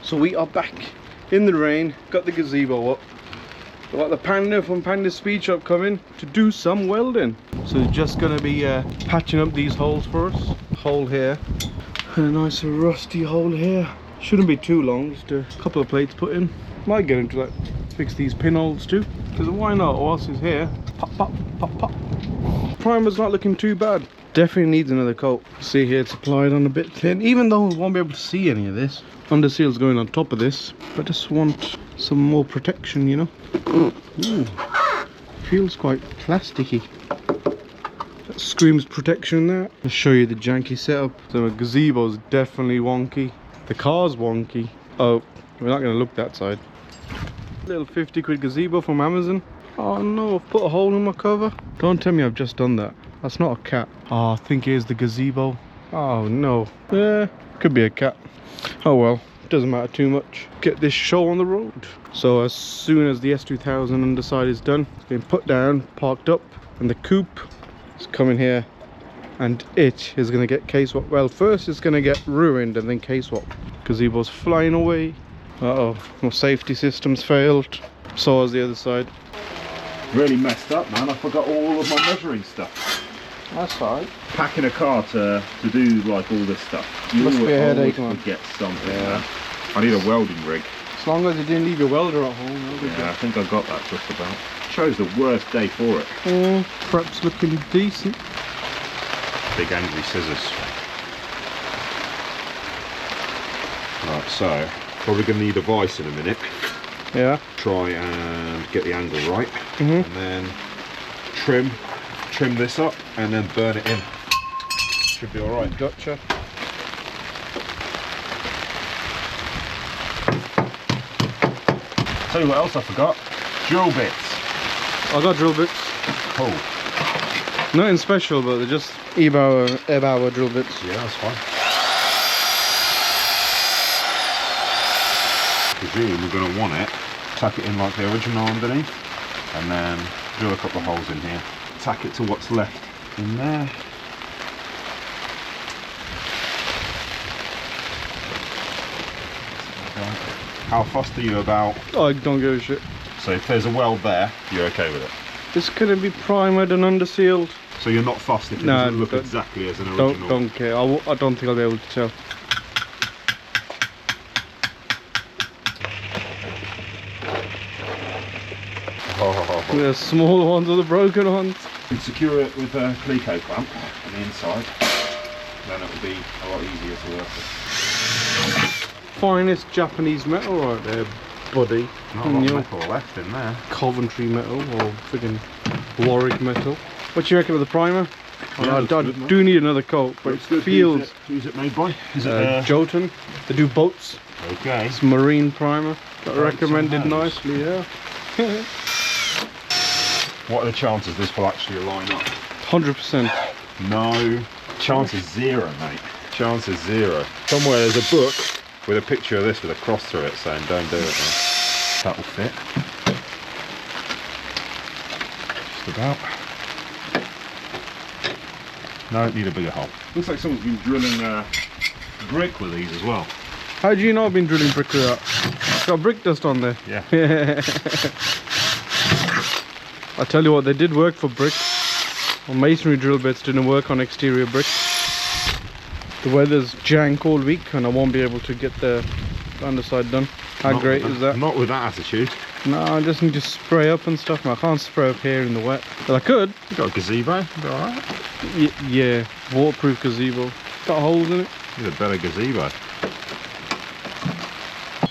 So we are back in the rain, got the gazebo up. We've got the Panda from Panda Speed Shop coming to do some welding. So it's just gonna be patching up these holes for us. Hole here, and a nice rusty hole here. Shouldn't be too long, just a couple of plates put in. Might get into that, fix these pinholes too. Because why not, whilst it's here, pop, pop, pop, pop. Primer's not looking too bad. Definitely needs another coat. See here, it's applied on a bit thin. Even though we won't be able to see any of this. Under seal's going on top of this. But I just want some more protection, you know. Ooh, feels quite plasticky. That screams protection there. I'll show you the janky setup. So the gazebo's definitely wonky. The car's wonky. Oh, we're not going to look that side. Little 50 quid gazebo from Amazon. Oh no, I've put a hole in my cover. Don't tell me I've just done that. That's not a cat. Oh, I think here's the gazebo. Oh no. Yeah, could be a cat. Oh well, doesn't matter too much. Get this show on the road. So as soon as the S2000 underside is done, it's been put down, parked up, and the Coupe is coming here, and it is going to get case-swapped. Well, first it's going to get ruined and then case-swapped. Gazebo's flying away. Uh-oh, my safety system's failed. So has the other side. Really messed up, man. I forgot all of my measuring stuff. That's fine. Packing a car to do like all this stuff. You Must be a headache, man. Forget something. Yeah. I need a welding rig. As long as you didn't leave your welder at home. Yeah, I think I got that just about. Chose the worst day for it. Perhaps looking decent. Big angry scissors. Right, so probably gonna need a vice in a minute. Yeah. Try and get the angle right, and then trim this up, and then burn it in. Should be all right. Gotcha. Tell you what else I forgot. Drill bits. I got drill bits. Cool. Nothing special, but they're just Ebauer drill bits. Yeah, that's fine. Presume we're going to want it. Tack it in like the original underneath, and then drill a couple of holes in here. Tack it to what's left in there. How fussed are you about? I don't give a shit. So if there's a weld there, you're okay with it? It's gonna be primered and undersealed. So you're not fussed if it doesn't look exactly as an original? Don't care. I don't think I'll be able to tell. The small ones or the broken ones. You can secure it with a Clico clamp on the inside, then it will be a lot easier to work with. Finest Japanese metal right there, buddy. Not a lot of metal left in there. Coventry metal or friggin' Warwick metal. What do you reckon of the primer? Yeah, I do need another coat, but it feels... Who's it made by? Is it Jotun. They do boats. Okay. It's marine primer. Got recommended nicely, yeah. What are the chances this will actually line up? 100%. No. Chance is zero, mate. Chance is zero. Somewhere there's a book with a picture of this with a cross through it saying don't do it, man. That'll fit. Just about. No, need a bigger hole. Looks like someone's been drilling brick with these as well. How do you know I've been drilling brick with that? It's got brick dust on there. Yeah. I tell you what, they did work for brick. Well, masonry drill bits didn't work on exterior brick. The weather's jank all week and I won't be able to get the underside done. How great is that? Not with that attitude. No, I just need to spray up and stuff. I can't spray up here in the wet. But I could. You got a gazebo? Alright. Yeah, waterproof gazebo. Got holes in it. Need a better gazebo.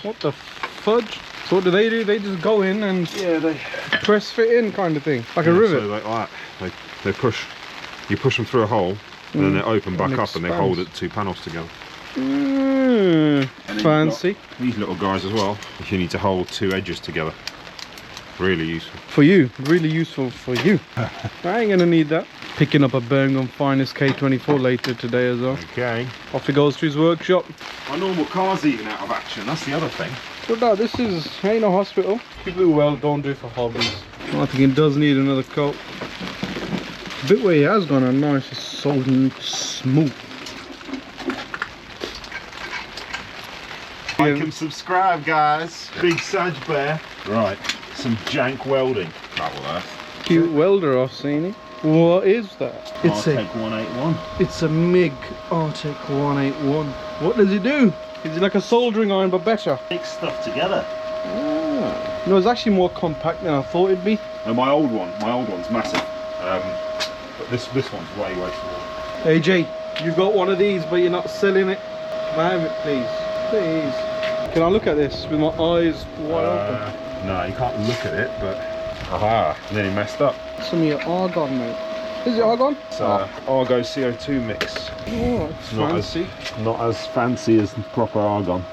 What the fudge? So what do? They just go in and they press fit in kind of thing, like a rivet. So like that, they push. You push them through a hole, and then they open back up, and they hold it two panels together. Fancy. These little guys as well. If you need to hold two edges together, really useful. For you, really useful for you. I ain't gonna need that. Picking up a Birmingham Finest K24 later today as well. Okay. Off he goes to his workshop. My normal car's even out of action. That's the other thing. But no, this ain't no hospital. People who weld don't do it for hobbies. I think it does need another coat. The bit where he has gone on nice is so smooth. Like and subscribe, guys. Big Saj Bear. Right, some jank welding. That will earth. Cute welder I've seen it. What is that? Artec 181. It's a MIG Artec 181. What does it do? Is it like a soldering iron but better? Makes stuff together. Ah. No, it's actually more compact than I thought it'd be. And my old one's massive. But this one's way small. AJ, you've got one of these but you're not selling it. Can I have it please? Please. Can I look at this with my eyes wide open? No, you can't look at it, but... Aha, nearly messed up. Some of your argon, mate. Is it argon? It's Argo CO2 mix. Oh, it's fancy. Not as fancy as proper argon.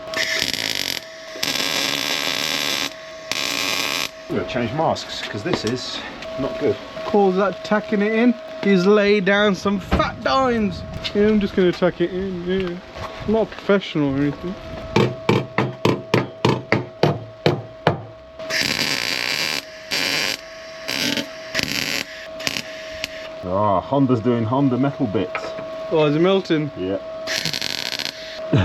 I'm going to change masks, because this is not good. Calls that tacking it in. He's laid down some fat dimes. Yeah, I'm just going to tack it in, yeah. I'm not professional or anything. Ah, Honda's doing Honda metal bits. Oh, is it melting? Yeah.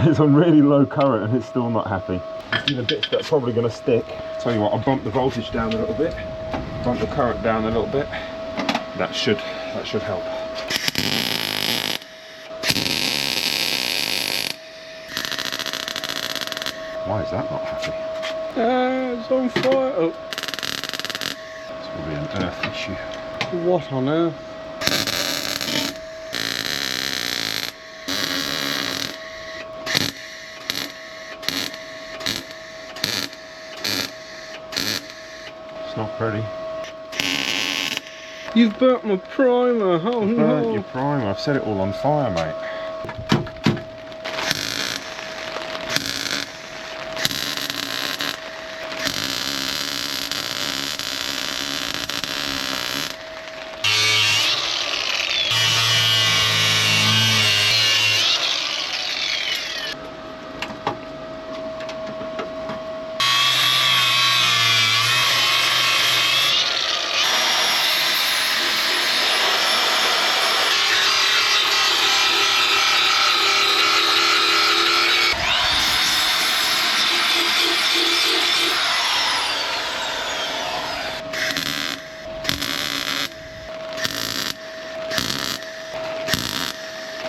It's on really low current and it's still not happy. It's the bits that are probably going to stick. Tell you what, I'll bump the voltage down a little bit. Bump the current down a little bit. That should help. Why is that not happy? It's on fire. Oh. It's probably an earth issue. What on earth? It's not pretty. You've burnt my primer. Oh no. Burnt your primer. I've set it all on fire, mate.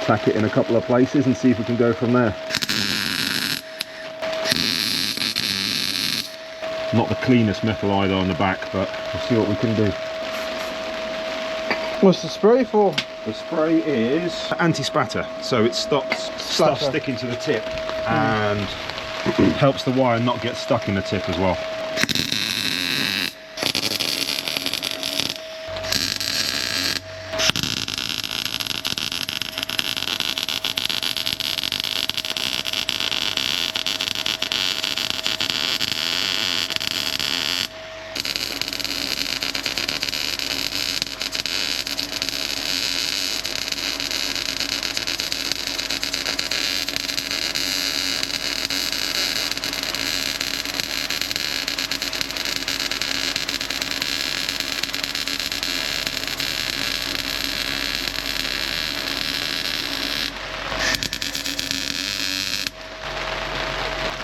Tack it in a couple of places and see if we can go from there. Not the cleanest metal either on the back, but we'll see what we can do. What's the spray for? The spray is anti-spatter, so it stops stuff sticking to the tip and helps the wire not get stuck in the tip as well.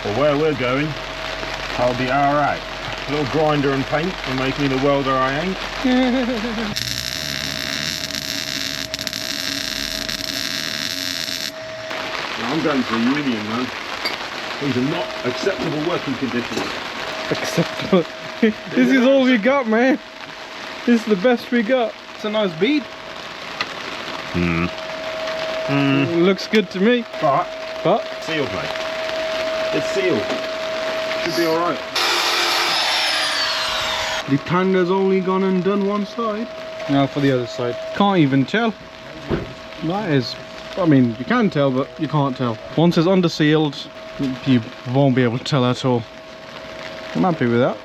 For where we're going, I'll be alright. A little grinder and paint will make me the welder I ain't. I'm going to the union, man. These are not acceptable working conditions. Acceptable. This is all we got, man. This is the best we got. It's a nice bead. Looks good to me. But sealed, mate. It's sealed. Should be alright. The Panda's only gone and done one side. Now for the other side. Can't even tell. That is, I mean, you can tell, but you can't tell. Once it's under sealed, you won't be able to tell at all. I'm happy with that.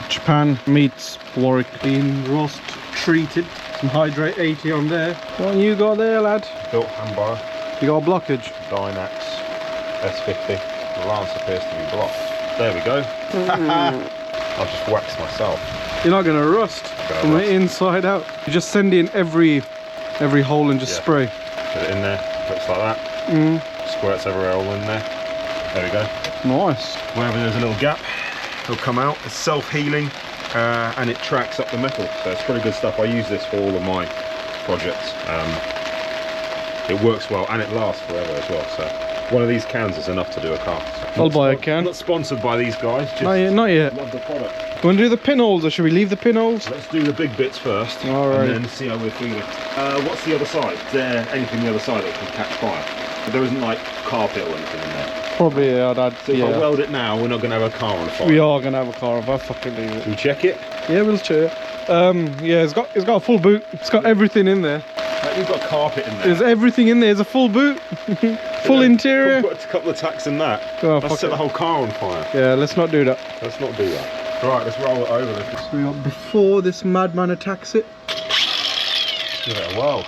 Japan meets Warwick being rust treated. Some hydrate 80 on there. What you got there, lad? Built handbar. You got a blockage. Dynax S50. The lance appears to be blocked. There we go. I'll just wax myself. You're not going to rust from the inside out. You just send in every hole and just spray. Put it in there, looks like that. Squirts everywhere all in there. There we go. Nice. Wherever there's a little gap, it'll come out. It's self-healing and it tracks up the metal. So it's pretty good stuff. I use this for all of my projects. It works well and it lasts forever as well. So one of these cans is enough to do a car. I'll buy a can. Not sponsored by these guys. Just Not yet. love the product. You want to do the pinholes or should we leave the pinholes? Let's do the big bits first, Alright. and then see how we're feeling. What's the other side? Is there anything on the other side that can catch fire? But there isn't like carpet or anything in there. Probably, yeah. So if I weld it now, we're not going to have a car on fire. We are going to have a car if I fucking leave it. Can we check it? Yeah, we'll check it. Yeah, it's got a full boot. It's got everything in there. Like, you've got carpet in there. There's everything in there. It's a full boot. Full interior. We'll put a couple of tacks in that. Oh, Let's set the whole car on fire. Yeah, let's not do that. Let's not do that. Right, let's roll it over. So we got before this madman attacks it. Give it a whirl.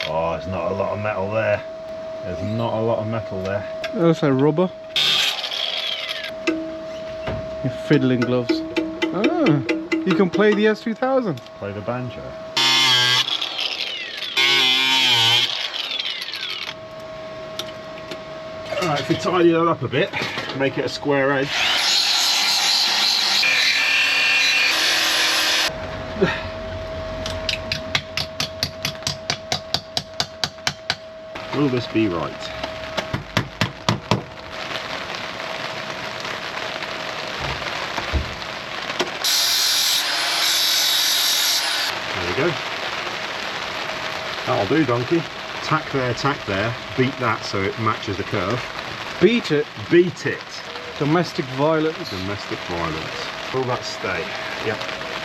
Oh, there's not a lot of metal there. There's not a lot of metal there. That's like rubber. Your fiddling gloves. Ah, you can play the S2000. Play the banjo. Alright, if we tidy that up a bit, make it a square edge. Will this be right? There we go. That'll do, donkey. Tack there, beat that so it matches the curve. Beat it. Beat it. Domestic violence. Domestic violence. Will that stay? Yep.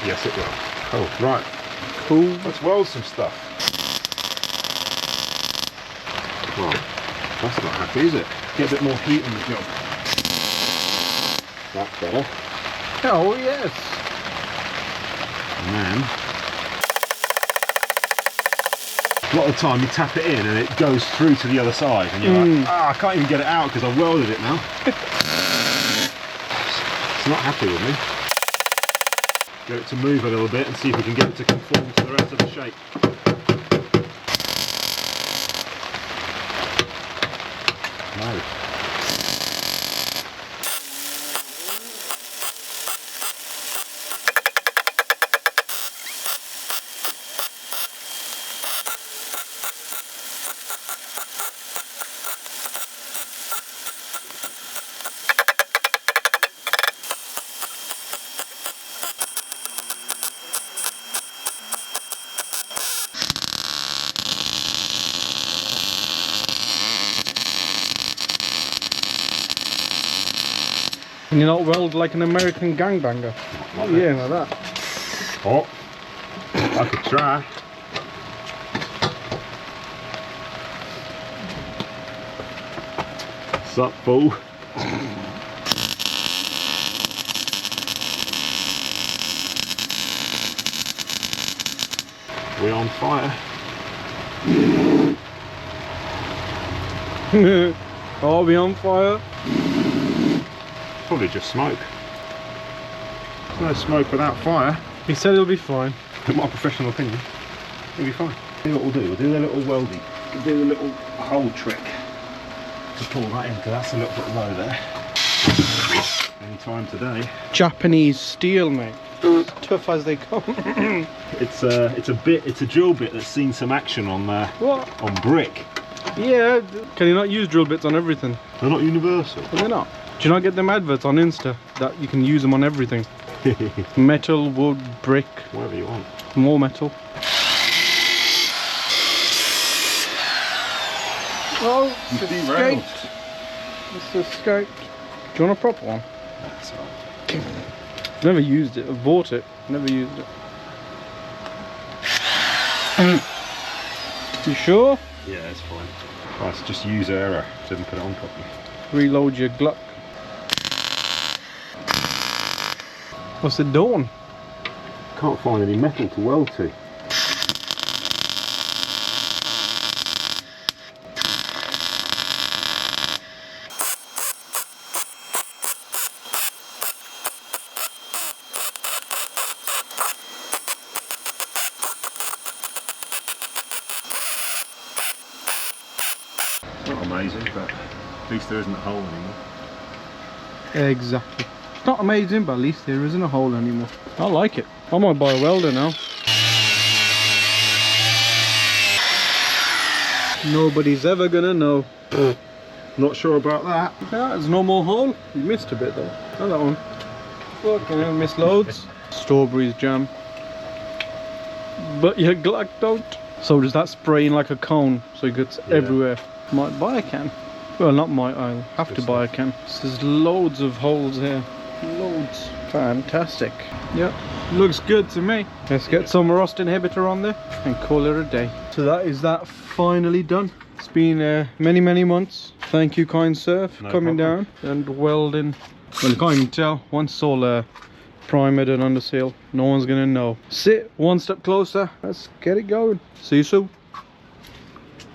Yes, it will. Oh, right. Cool. Let's weld some stuff. Right. That's not happy, is it? Get a bit more heat on the job. That's better. Oh, yes. And then, a lot of the time you tap it in and it goes through to the other side and you're like, I can't even get it out because I welded it now. It's not happy with me. Get it to move a little bit and see if we can get it to conform to the rest of the shape. No. Can you not weld like an American gangbanger? Like Yeah, like that. Oh, I could try. Sup, fool? We're on fire. Are we on fire? Probably just smoke. There's no smoke without fire. He said it'll be fine. In my professional opinion, it'll be fine. See what we'll do. We'll do the little weldy. We'll do the little hole trick to pull that in because that's a little bit low there. Any time today. Japanese steel, mate. Tough as they come. It's a drill bit that's seen some action on What? on brick. Yeah. Can you not use drill bits on everything? They're not universal. Are they not? Do you not get them adverts on Insta that you can use them on everything? Metal, wood, brick, Whatever you want. more metal. Oh, You it's derailed. escaped. It's escaped. Do you want a proper one? That's all. Never used it. I've bought it. Never used it. You sure? Yeah, it's fine. That's just user error. Didn't put it on properly. Reload your Gluck. What's it doing? Can't find any metal to weld to. amazing, but at least there isn't a hole anymore. Exactly. It's not amazing, but at least there isn't a hole anymore. I like it. I might buy a welder now. Nobody's ever gonna know. Not sure about that. Yeah, there's no more hole. You missed a bit though. Oh, that one. Fucking hell, missed loads. Strawberries jam. But your Glock don't. So does that spraying like a cone, so it gets everywhere. Might buy a can. Well, not might, I'll have to buy a can. So there's loads of holes here. Loads. Fantastic. Yep, looks good to me. Let's get some rust inhibitor on there and call it a day. So that is that finally done. It's been many months. Thank you, kind sir, for coming down and welding. Well, you can't even tell. Once it's all primed and under seal, no one's gonna know. Sit one step closer. Let's get it going. See you soon.